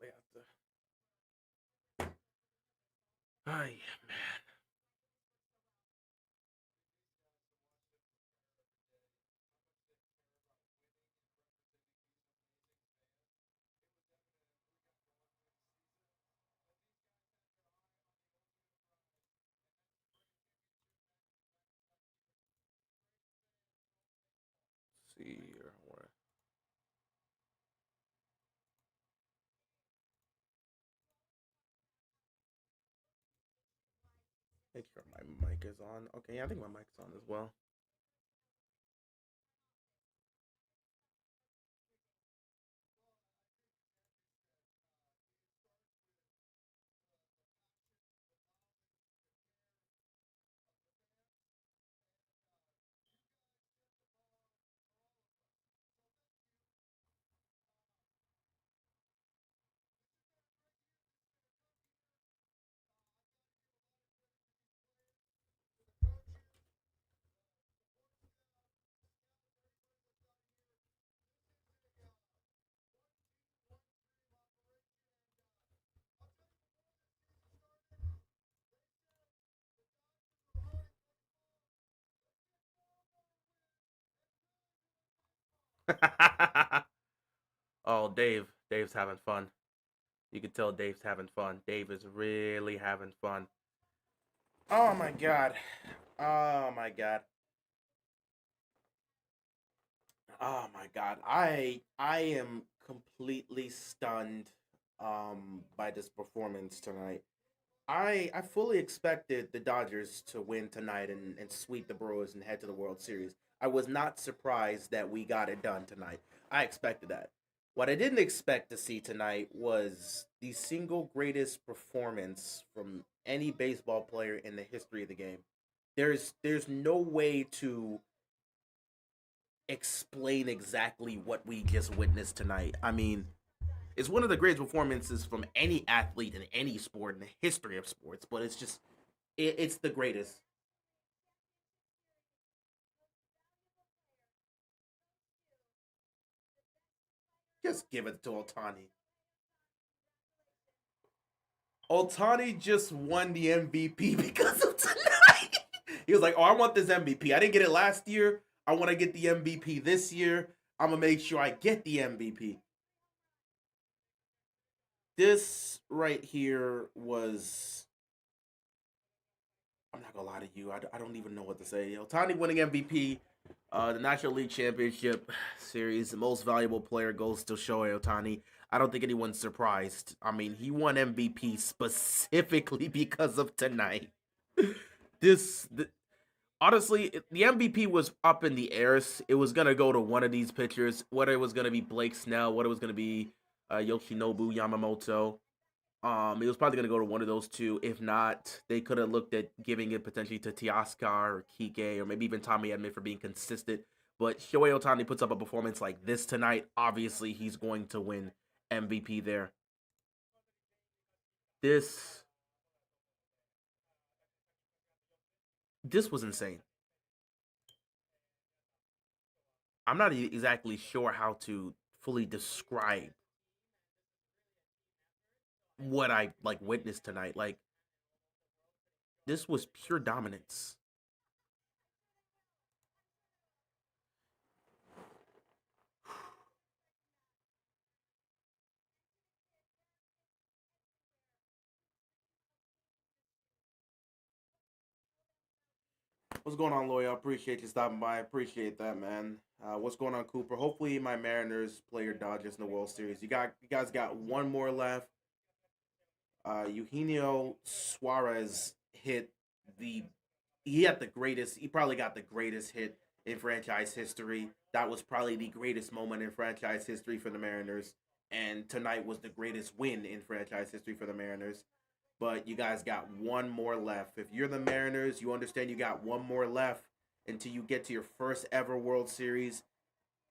They have to. Ay, man. Let's see here. Where? Make sure my mic is on. Okay, yeah, I think my mic's on as well. Oh, Dave. Dave's having fun. You can tell Dave's having fun. Dave is really having fun. Oh my god. Oh my god. Oh my god. I am completely stunned by this performance tonight. I fully expected the Dodgers to win tonight and sweep the Brewers and head to the World Series. I was not surprised that we got it done tonight. I expected that. What I didn't expect to see tonight was the single greatest performance from any baseball player in the history of the game. There's no way to explain exactly what we just witnessed tonight. I mean, it's one of the greatest performances from any athlete in any sport in the history of sports, but it's just it's the greatest. Just give it to Ohtani. Ohtani just won the MVP because of tonight. He was like, "Oh, I want this MVP. I didn't get it last year. I want to get the MVP this year. I'm gonna make sure I get the MVP." This right here was. I'm not gonna lie to you. I don't even know what to say. Ohtani winning MVP, the National League Championship Series, the most valuable player goes to Shohei Ohtani. I don't think anyone's surprised. I mean, he won MVP specifically because of tonight. This, the, honestly, the MVP was up in the air. It was gonna go to one of these pitchers. Whether it was gonna be Blake Snell, whether it was gonna be Yoshinobu Yamamoto. It was probably gonna go to one of those two. If not, they could have looked at giving it potentially to Teoscar or Kike or maybe even Tommy Edman for being consistent. But Shohei Ohtani puts up a performance like this tonight. Obviously, he's going to win MVP there. This this was insane. I'm not exactly sure how to fully describe what I like witnessed tonight. Like this was pure dominance. What's going on, Lloyd? I appreciate you stopping by. I appreciate that, man. What's going on, Cooper? Hopefully, my Mariners play your Dodgers in the World Series. You guys got one more left. Eugenio Suarez hit the. He had the greatest. He probably got the greatest hit in franchise history. That was probably the greatest moment in franchise history for the Mariners. And tonight was the greatest win in franchise history for the Mariners, but you guys got one more left. If you're the Mariners, you understand you got one more left until you get to your first ever World Series.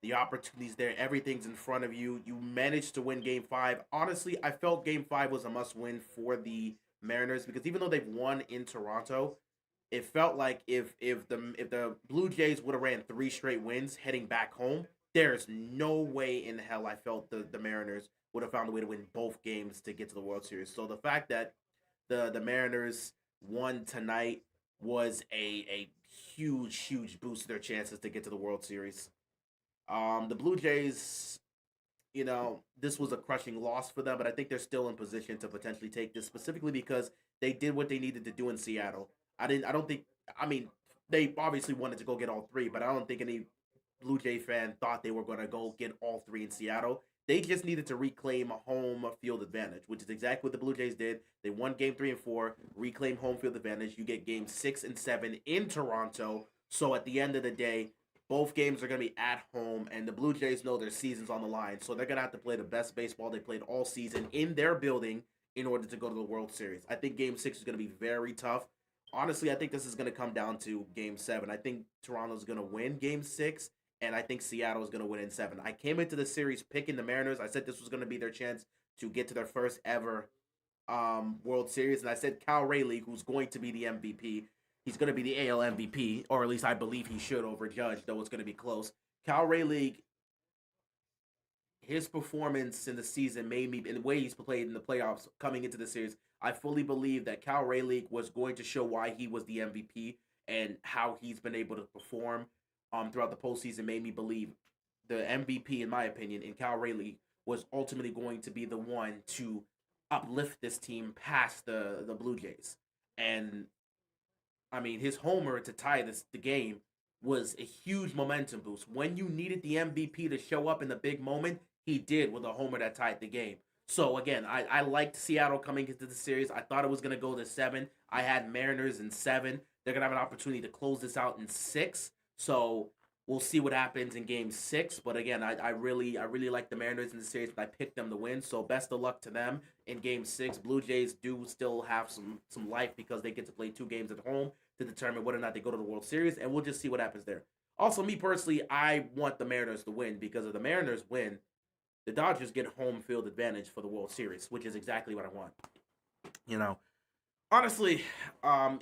The opportunity's there. Everything's in front of you. You managed to win Game 5. Honestly, I felt Game 5 was a must win for the Mariners because even though they've won in Toronto, it felt like if the Blue Jays would have ran three straight wins heading back home, there's no way in hell I felt the Mariners would have found a way to win both games to get to the World Series. So the fact that the Mariners won tonight was a huge boost to their chances to get to the World Series. The Blue Jays, this was a crushing loss for them, but I think they're still in position to potentially take this, specifically because they did what they needed to do in Seattle. I don't think. I mean, they obviously wanted to go get all three, but I don't think any Blue Jay fan thought they were going to go get all three in Seattle. They just needed to reclaim a home field advantage, which is exactly what the Blue Jays did. They won game 3 and 4, reclaim home field advantage. You get game 6 and 7 in Toronto. So at the end of the day, both games are going to be at home, and the Blue Jays know their season's on the line. So they're going to have to play the best baseball they played all season in their building in order to go to the World Series. I think game 6 is going to be very tough. Honestly, I think this is going to come down to game 7. I think Toronto's going to win game 6, and I think Seattle is going to win in 7. I came into the series picking the Mariners. I said this was going to be their chance to get to their first ever World Series, and I said Cal Rayleigh, who's going to be the MVP, he's going to be the AL MVP, or at least I believe he should over Judge, though it's going to be close. Cal Rayleigh, his performance in the season made me, in the way he's played in the playoffs coming into the series, I fully believe that Cal Rayleigh was going to show why he was the MVP, and how he's been able to perform throughout the postseason made me believe the MVP, in my opinion, in Cal Rayleigh was ultimately going to be the one to uplift this team past the Blue Jays. And I mean, his homer to tie the game was a huge momentum boost. When you needed the MVP to show up in the big moment, he did with a homer that tied the game. So again, I liked Seattle coming into the series. I thought it was going to go to 7. I had Mariners in 7. They're going to have an opportunity to close this out in 6. So we'll see what happens in game 6. But again, I really like the Mariners in the series, and I picked them to win. So best of luck to them in game 6. Blue Jays do still have some life because they get to play 2 games at home to determine whether or not they go to the World Series, and we'll just see what happens there. Also, me personally, I want the Mariners to win, because if the Mariners win, the Dodgers get home field advantage for the World Series, which is exactly what I want. Honestly,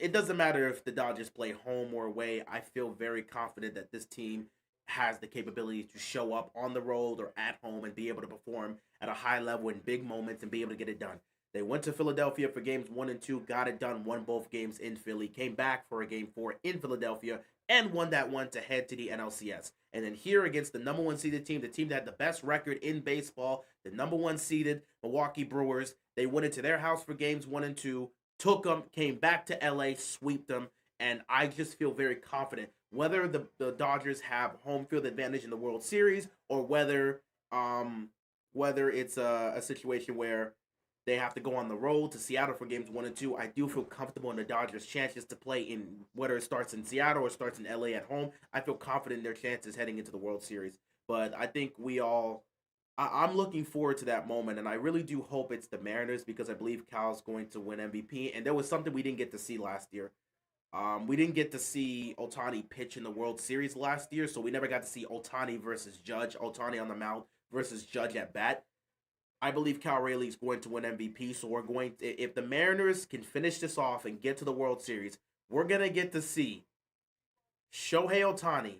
it doesn't matter if the Dodgers play home or away. I feel very confident that this team has the capability to show up on the road or at home and be able to perform at a high level in big moments and be able to get it done. They went to Philadelphia for games 1 and 2, got it done, won both games in Philly, came back for a game 4 in Philadelphia, and won that one to head to the NLCS. And then here against the number 1 seeded team, the team that had the best record in baseball, the number 1 seeded Milwaukee Brewers, they went into their house for games 1 and 2, took them, came back to LA, swept them, and I just feel very confident. Whether the Dodgers have home field advantage in the World Series, or whether it's a situation where they have to go on the road to Seattle for games 1 and 2, I do feel comfortable in the Dodgers' chances to play in, whether it starts in Seattle or starts in LA at home. I feel confident in their chances heading into the World Series. But I think I'm looking forward to that moment, and I really do hope it's the Mariners, because I believe Cal's going to win MVP. And there was something we didn't get to see last year. We didn't get to see Ohtani pitch in the World Series last year, so we never got to see Ohtani versus Judge, Ohtani on the mound versus Judge at bat. I believe Cal Rayleigh is going to win MVP, so we're going to, if the Mariners can finish this off and get to the World Series, we're going to get to see Shohei Ohtani.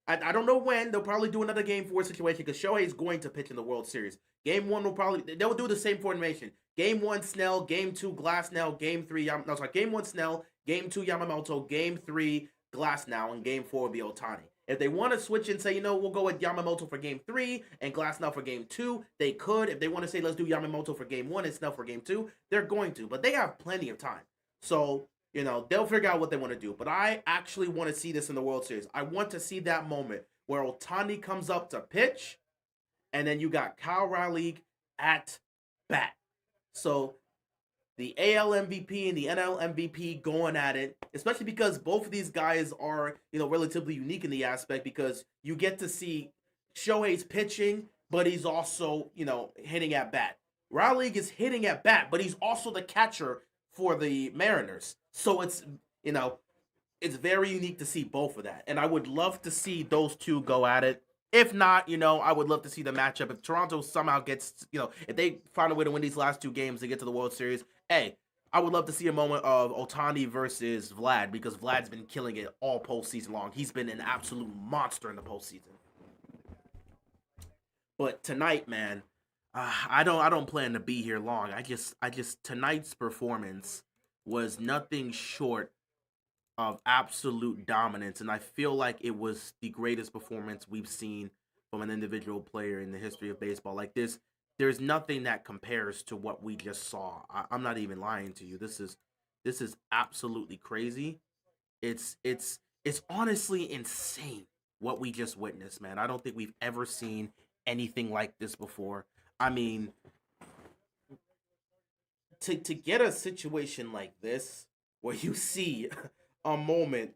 I don't know when. They'll probably do another game 4 situation, because Shohei is going to pitch in the World Series. Game 1 they'll do the same formation. Game 1 Snell, Game 2 Glasnow, Game 3 Game 1 Snell, Game 2 Yamamoto, Game 3 Glasnow, and Game 4 will be Ohtani. If they want to switch and say, we'll go with Yamamoto for Game 3 and Glasnow for Game 2, they could. If they want to say, let's do Yamamoto for Game 1 and Snell for Game 2, they're going to. But they have plenty of time. So, they'll figure out what they want to do. But I actually want to see this in the World Series. I want to see that moment where Ohtani comes up to pitch, and then you got Cal Rayleigh at bat. So the AL MVP and the NL MVP going at it, especially because both of these guys are, relatively unique in the aspect, because you get to see Shohei's pitching, but he's also, hitting at bat. Rayleigh is hitting at bat, but he's also the catcher for the Mariners. So it's very unique to see both of that. And I would love to see those two go at it. If not, I would love to see the matchup. If Toronto somehow gets, if they find a way to win these last 2 games to get to the World Series, hey, I would love to see a moment of Ohtani versus Vlad, because Vlad's been killing it all postseason long. He's been an absolute monster in the postseason. But tonight, man, I don't plan to be here long. I just tonight's performance was nothing short of absolute dominance, and I feel like it was the greatest performance we've seen from an individual player in the history of baseball. Like this, there's nothing that compares to what we just saw. I'm not even lying to you. This is absolutely crazy. It's honestly insane what we just witnessed, man. I don't think we've ever seen anything like this before. I mean, to get a situation like this where you see a moment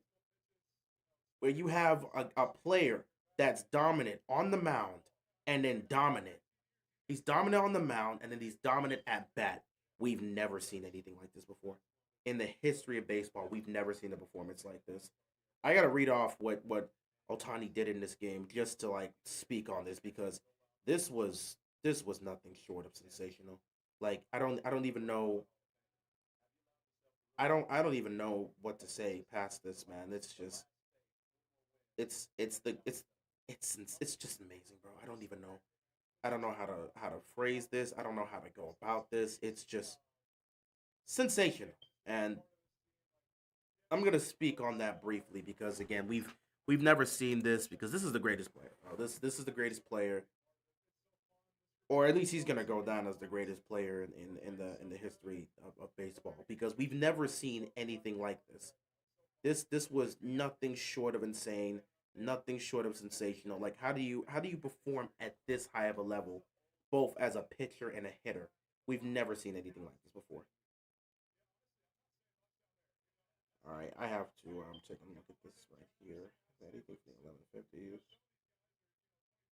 where you have a player that's dominant on the mound and then dominant. He's dominant on the mound and then he's dominant at bat. We've never seen anything like this before. In the history of baseball, we've never seen a performance like this. I gotta read off what Ohtani did in this game just to like speak on this because this was this was nothing short of sensational. Like I don't even know I don't even know what to say past this, man. It's just it's the it's just amazing, bro. I don't know how to phrase this. I don't know how to go about this. It's just sensational. And I'm gonna speak on that briefly because again, we've never seen this because this is the greatest player. Bro. This is the greatest player, or at least he's gonna go down as the greatest player in the history of baseball because we've never seen anything like this. This was nothing short of insane, nothing short of sensational. Like how do you perform at this high of a level, both as a pitcher and a hitter? We've never seen anything like this before. All right, I have to take a look at this right here. That equals the 1150s.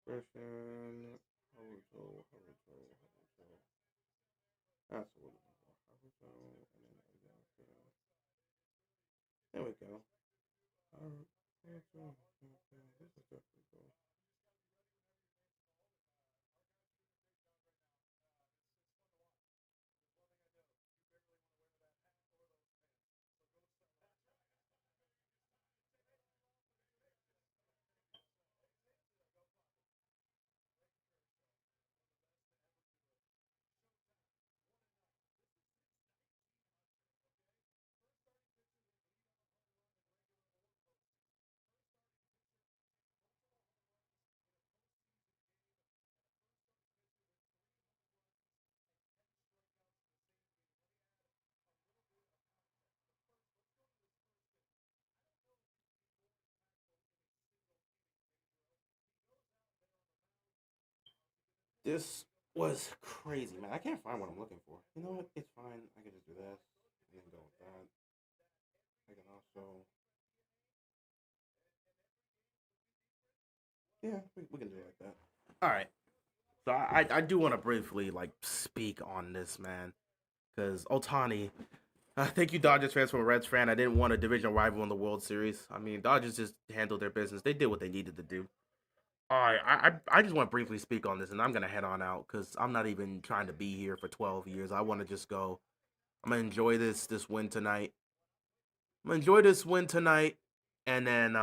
Version Haruto. That's a little more Haruto, and then there we go. Haruto. This is definitely cool. This was crazy, man. I can't find what I'm looking for. You know what? It's fine. I can just do this and then go with that. I can also, yeah, we can do it like that. All right. So I do want to briefly like speak on this, man, because Otani. Thank you, Dodgers fans, from a Reds fan. I didn't want a division rival in the World Series. I mean, Dodgers just handled their business. They did what they needed to do. All right, I just want to briefly speak on this, and I'm gonna head on out because I'm not even trying to be here for 12 years. I want to just go. I'm gonna enjoy this win tonight. I'm gonna enjoy this win tonight, and then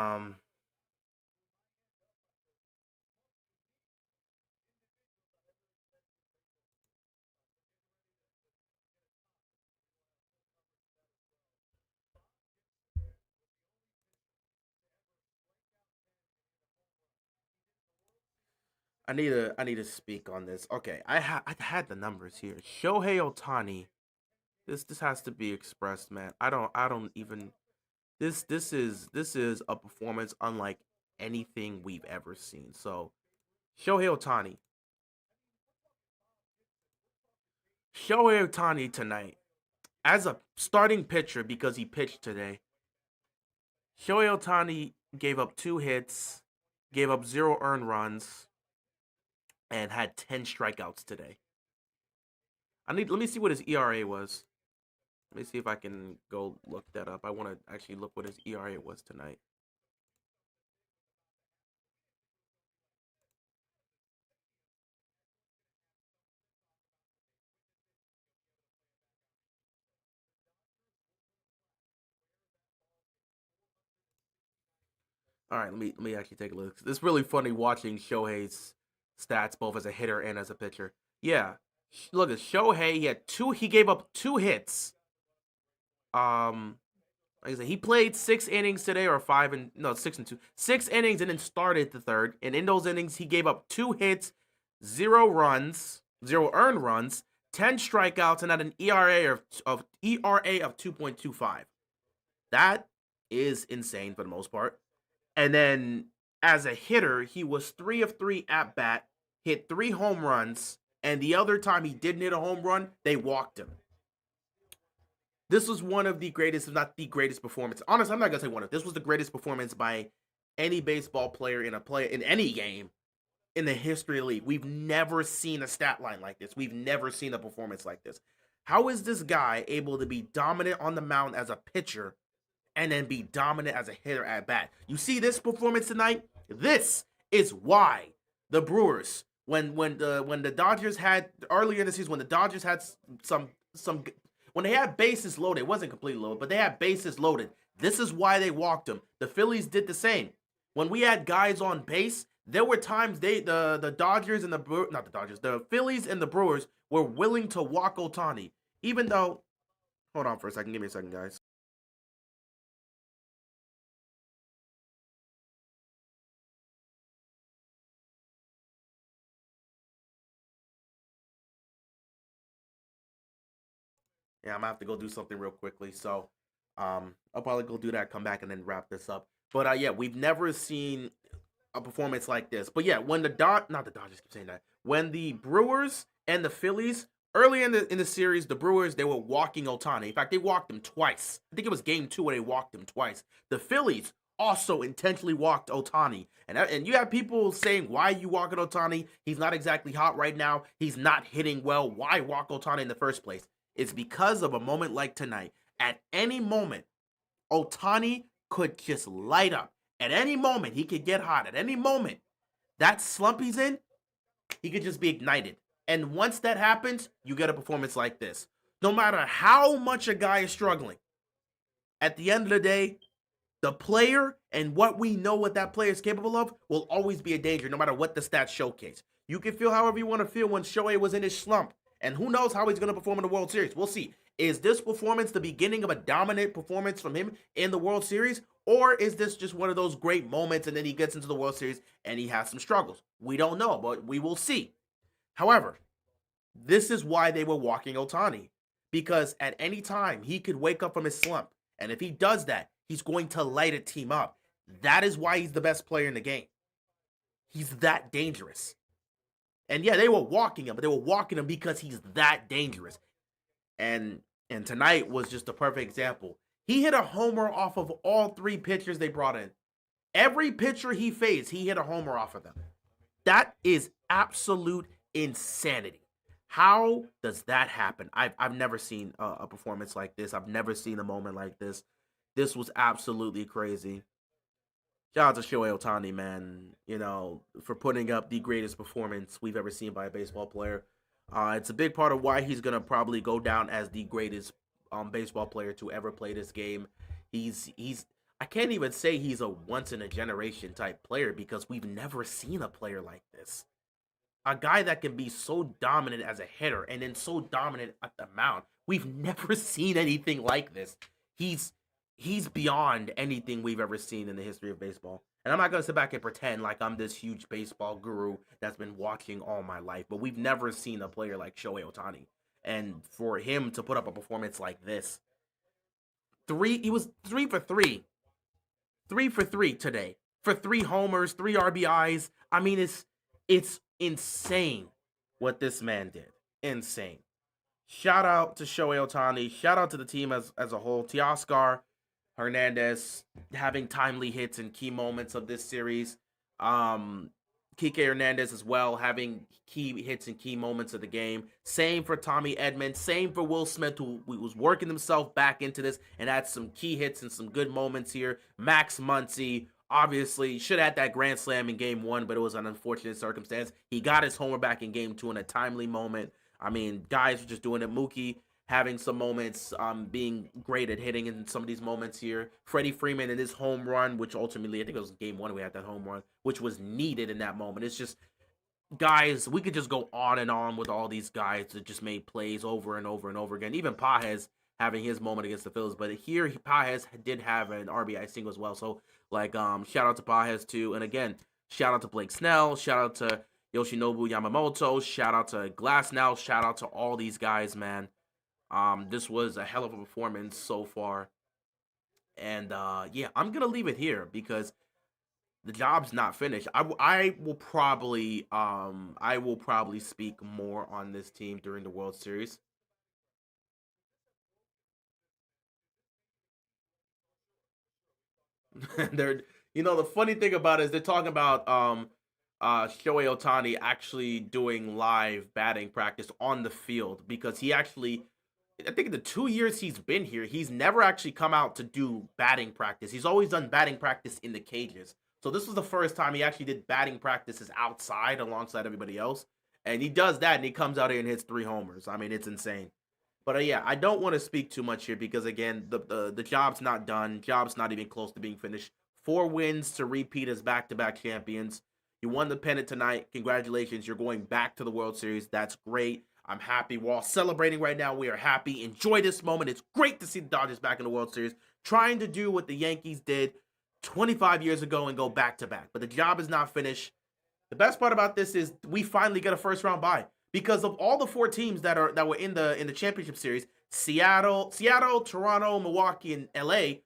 I need to speak on this. Okay, I had the numbers here. Shohei Otani. This has to be expressed, man. I don't even this is a performance unlike anything we've ever seen. So Shohei Otani, Shohei Otani tonight as a starting pitcher because he pitched today. Shohei Otani gave up 2 hits, gave up 0 earned runs, and had 10 strikeouts today. Let me see what his ERA was. Let me see if I can go look that up. I want to actually look what his ERA was tonight. All right, let me actually take a look. It's really funny watching Shohei's stats both as a hitter and as a pitcher. Yeah, look at Shohei. He gave up 2 hits. Like I said, he played 6 innings today, or 6 and 2, 6 innings, and then started the third. And in those innings, he gave up 2 hits, 0 runs, 0 earned runs, 10 strikeouts, and had an ERA of 2.25. That is insane for the most part. And then as a hitter, he was 3 of 3 at bat, hit 3 home runs, and the other time he didn't hit a home run, they walked him. This was one of the greatest, if not the greatest performance. Honestly, I'm not gonna say one of. This was the greatest performance by any baseball player in any game in the history of the league. We've never seen a stat line like this. We've never seen a performance like this. How is this guy able to be dominant on the mound as a pitcher and then be dominant as a hitter at bat? You see this performance tonight? This is why the Brewers, when the Dodgers had earlier in the season, when the Dodgers had some when they had bases loaded, it wasn't completely loaded, but they had bases loaded. This is why they walked them. The Phillies did the same. When we had guys on base, there were times the Dodgers and the Phillies and the Brewers were willing to walk Ohtani. Even though, hold on for a second, give me a second, guys. Yeah, I'm gonna have to go do something real quickly. So, I'll probably go do that, come back, and then wrap this up. But yeah, we've never seen a performance like this. But yeah, when not the Dodgers, keep saying that. When the Brewers and the Phillies early in the series, the Brewers, they were walking Ohtani. In fact, they walked him twice. I think it was game 2 where they walked him twice. The Phillies also intentionally walked Ohtani. And you have people saying, why are you walking Ohtani? He's not exactly hot right now. He's not hitting well. Why walk Ohtani in the first place? It's because of a moment like tonight. At any moment, Ohtani could just light up. At any moment, he could get hot. At any moment, that slump he's in, he could just be ignited. And once that happens, you get a performance like this. No matter how much a guy is struggling, at the end of the day, the player and what we know what that player is capable of will always be a danger, no matter what the stats showcase. You can feel however you want to feel when Shohei was in his slump. And who knows how he's going to perform in the World Series. We'll see. Is this performance the beginning of a dominant performance from him in the World Series? Or is this just one of those great moments and then he gets into the World Series and he has some struggles? We don't know, but we will see. However, this is why they were walking Ohtani. Because at any time, he could wake up from his slump. And if he does that, he's going to light a team up. That is why he's the best player in the game. He's that dangerous. And yeah, they were walking him, but they were walking him because he's that dangerous. And tonight was just a perfect example. He hit a homer off of all 3 pitchers they brought in. Every pitcher he faced, he hit a homer off of them. That is absolute insanity. How does that happen? I've never seen a performance like this. I've never seen a moment like this. This was absolutely crazy. Shout out to Shohei Ohtani, man, for putting up the greatest performance we've ever seen by a baseball player. It's a big part of why he's going to probably go down as the greatest baseball player to ever play this game. I can't even say he's a once-in-a-generation type player because we've never seen a player like this. A guy that can be so dominant as a hitter and then so dominant at the mound. We've never seen anything like this. He's beyond anything we've ever seen in the history of baseball. And I'm not going to sit back and pretend like I'm this huge baseball guru that's been watching all my life. But we've never seen a player like Shohei Ohtani. And for him to put up a performance like this, he was 3 for 3. 3 for 3 today. For 3 homers, 3 RBIs. I mean, it's insane what this man did. Insane. Shout out to Shohei Ohtani. Shout out to the team as a whole. Teoscar Hernandez having timely hits in key moments of this series. Kike Hernandez as well having key hits in key moments of the game. Same for Tommy Edman. Same for Will Smith, who was working himself back into this and had some key hits and some good moments here. Max Muncy obviously should have had that grand slam in game 1, but it was an unfortunate circumstance. He got his homer back in game 2 in a timely moment. I mean, guys were just doing it. Mookie having some moments, being great at hitting in some of these moments here. Freddie Freeman in his home run, which ultimately, I think it was game 1 we had that home run, which was needed in that moment. It's just, guys, we could just go on and on with all these guys that just made plays over and over and over again. Even Pages having his moment against the Phillies, but here Pages did have an RBI single as well. So like, shout out to Pages too, and again, shout out to Blake Snell, shout out to Yoshinobu Yamamoto, shout out to Glasnow, shout out to all these guys, man. This was a hell of a performance so far, and yeah, I'm gonna leave it here because the job's not finished. I will probably speak more on this team during the World Series. They're the funny thing about it is they're talking about Shohei Ohtani actually doing live batting practice on the field because he actually, I think in the 2 years he's been here, he's never actually come out to do batting practice. He's always done batting practice in the cages. So this was the first time he actually did batting practices outside alongside everybody else. And he does that and he comes out here and hits 3 homers. I mean, it's insane. But yeah, I don't want to speak too much here because again, the job's not done. Job's not even close to being finished. 4 wins to repeat as back-to-back champions. You won the pennant tonight. Congratulations. You're going back to the World Series. That's great. I'm happy. We're all celebrating right now. We are happy. Enjoy this moment. It's great to see the Dodgers back in the World Series, trying to do what the Yankees did 25 years ago and go back to back. But the job is not finished. The best part about this is we finally get a first round bye because of all the 4 teams that were in the championship series. Seattle, Toronto, Milwaukee, and LA.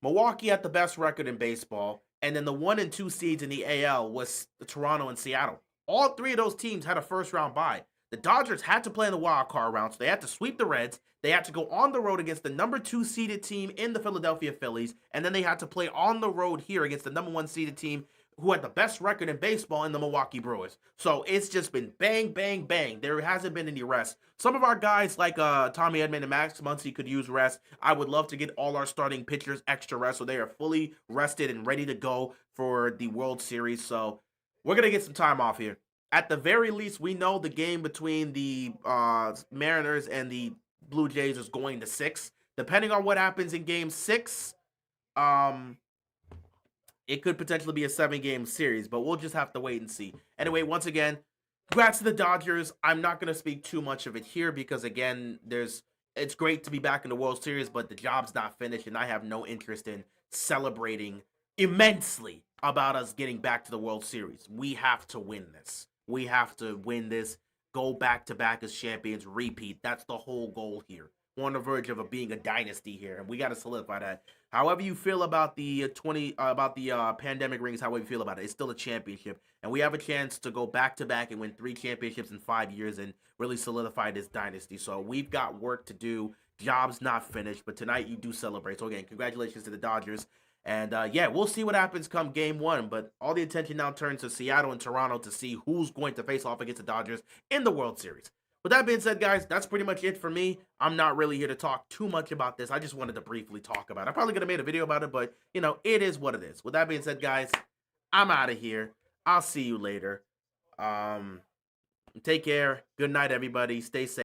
Milwaukee had the best record in baseball, and then the 1 and 2 seeds in the AL was Toronto and Seattle. All 3 of those teams had a first round bye. The Dodgers had to play in the wild card round, so they had to sweep the Reds. They had to go on the road against the number 2 seeded team in the Philadelphia Phillies, and then they had to play on the road here against the number 1 seeded team who had the best record in baseball in the Milwaukee Brewers. So it's just been bang, bang, bang. There hasn't been any rest. Some of our guys like Tommy Edman and Max Muncy could use rest. I would love to get all our starting pitchers extra rest so they are fully rested and ready to go for the World Series. So we're going to get some time off here. At the very least, we know the game between the Mariners and the Blue Jays is going to 6. Depending on what happens in game 6, it could potentially be a 7-game series, but we'll just have to wait and see. Anyway, once again, congrats to the Dodgers. I'm not going to speak too much of it here because, again, it's great to be back in the World Series, but the job's not finished, and I have no interest in celebrating immensely about us getting back to the World Series. We have to win this. We have to win this, go back-to-back as champions, repeat. That's the whole goal here. We're on the verge of being a dynasty here, and we got to solidify that. However you feel about the pandemic rings, however you feel about it, it's still a championship, and we have a chance to go back to back and win 3 championships in 5 years and really solidify this dynasty. So we've got work to do. Job's not finished, but tonight you do celebrate. So again, congratulations to the Dodgers. And yeah, we'll see what happens come game 1. But all the attention now turns to Seattle and Toronto to see who's going to face off against the Dodgers in the World Series. With that being said, guys, that's pretty much it for me. I'm not really here to talk too much about this. I just wanted to briefly talk about it. I probably could have made a video about it, but, it is what it is. With that being said, guys, I'm out of here. I'll see you later. Take care. Good night, everybody. Stay safe.